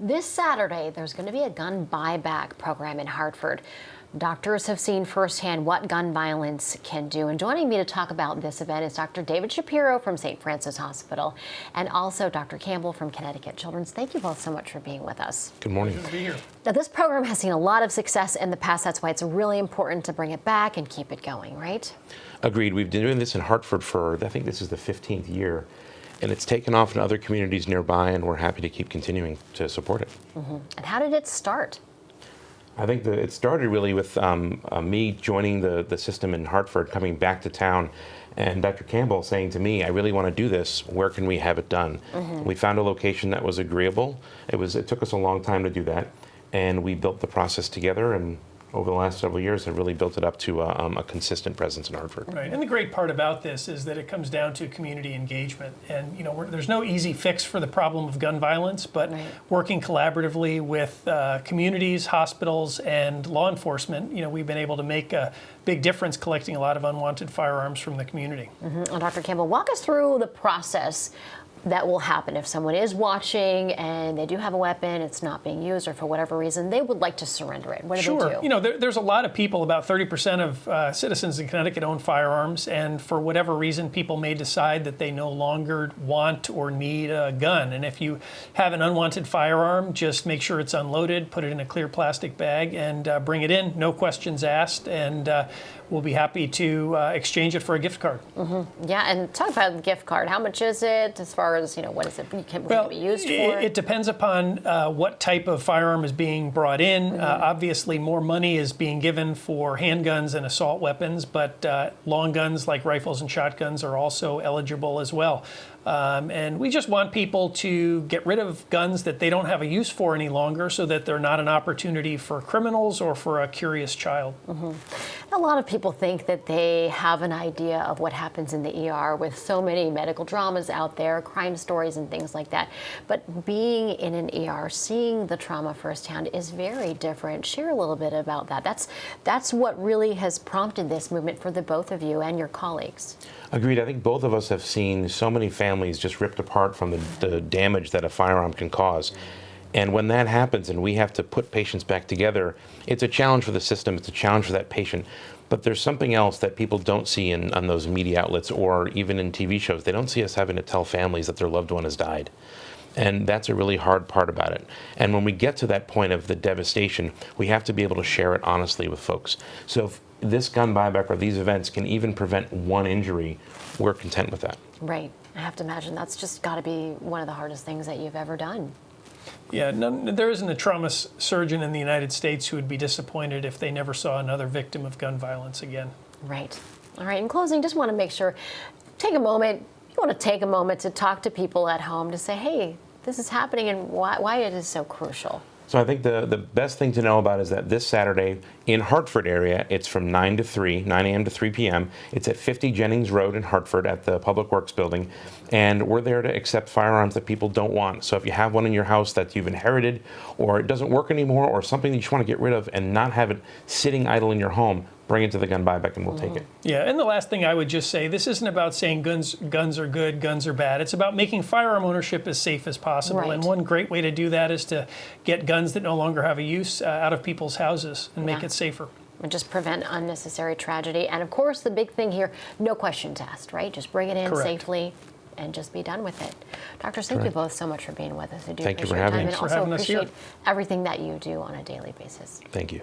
This Saturday, there's going to be a gun buyback program in Hartford. Doctors have seen firsthand what gun violence can do. And joining me to talk about this event is Dr. David Shapiro from St. Francis Hospital and also Dr. Campbell from Connecticut Children's. Thank you both so much for being with us. Good morning. Good to be here. Now, this program has seen a lot of success in the past. That's why it's really important to bring it back and keep it going, right? Agreed. We've been doing this in Hartford for, I think this is the 15th year. And it's taken off in other communities nearby, and we're happy to keep continuing to support it. And how did it start? I think it started really with me joining the system in Hartford, coming back to town, and Dr. Campbell saying to me, I really want to do this. Where can we have it done? We found a location that was agreeable. It took us a long time to do that, and we built the process together, and over the last several years have really built it up to a consistent presence in Hartford. Right, and the great part about this is that it comes down to community engagement. And there's no easy fix for the problem of gun violence, but working collaboratively with communities, hospitals, and law enforcement, we've been able to make a big difference collecting a lot of unwanted firearms from the community. And Dr. Campbell, walk us through the process that will happen if someone is watching and they do have a weapon, it's not being used, or for whatever reason they would like to surrender it. What do they do? There's a lot of people, about 30% of citizens in Connecticut own firearms, and for whatever reason people may decide that they no longer want or need a gun. And if you have an unwanted firearm, just make sure it's unloaded, put it in a clear plastic bag, and bring it in, no questions asked, and we'll be happy to exchange it for a gift card. Yeah, and talk about the gift card. How much is it as far as, what is it can be used for? It depends upon what type of firearm is being brought in. Obviously, more money is being given for handguns and assault weapons, but long guns like rifles and shotguns are also eligible as well. And we just want people to get rid of guns that they don't have a use for any longer, so that they're not an opportunity for criminals or for a curious child. A lot of people think that they have an idea of what happens in the ER with so many medical dramas out there, crime stories and things like that. But being in an ER, seeing the trauma firsthand is very different. Share a little bit about that. That's what really has prompted this movement for the both of you and your colleagues. Agreed. I think both of us have seen so many families just ripped apart from the damage that a firearm can cause. And when that happens and we have to put patients back together, it's a challenge for the system, it's a challenge for that patient. But there's something else that people don't see on those media outlets or even in TV shows. They don't see us having to tell families that their loved one has died. And that's a really hard part about it. And when we get to that point of the devastation, we have to be able to share it honestly with folks. So if this gun buyback or these events can even prevent one injury, we're content with that. Right. I have to imagine that's just got to be one of the hardest things that you've ever done. Yeah, there isn't a trauma surgeon in the United States who would be disappointed if they never saw another victim of gun violence again. Right. All right, in closing, just want to make sure, you want to take a moment to talk to people at home to say, hey, this is happening and why it is so crucial. So I think the best thing to know about is that this Saturday in Hartford area, it's from 9 a.m. to 3 p.m. It's at 50 Jennings Road in Hartford at the Public Works Building. And we're there to accept firearms that people don't want. So if you have one in your house that you've inherited or it doesn't work anymore or something that you just want to get rid of and not have it sitting idle in your home, bring it to the gun buyback and we'll take it. Yeah, and the last thing I would just say, this isn't about saying guns are good, guns are bad. It's about making firearm ownership as safe as possible. Right. And one great way to do that is to get guns that no longer have a use out of people's houses and make it safer. And just prevent unnecessary tragedy. And of course, the big thing here, no questions asked, right? Just bring it in safely and just be done with it. Doctors, thank you both so much for being with us. I do Thank you appreciate for having your us. time and also appreciate everything that you do on a daily basis. Thank you.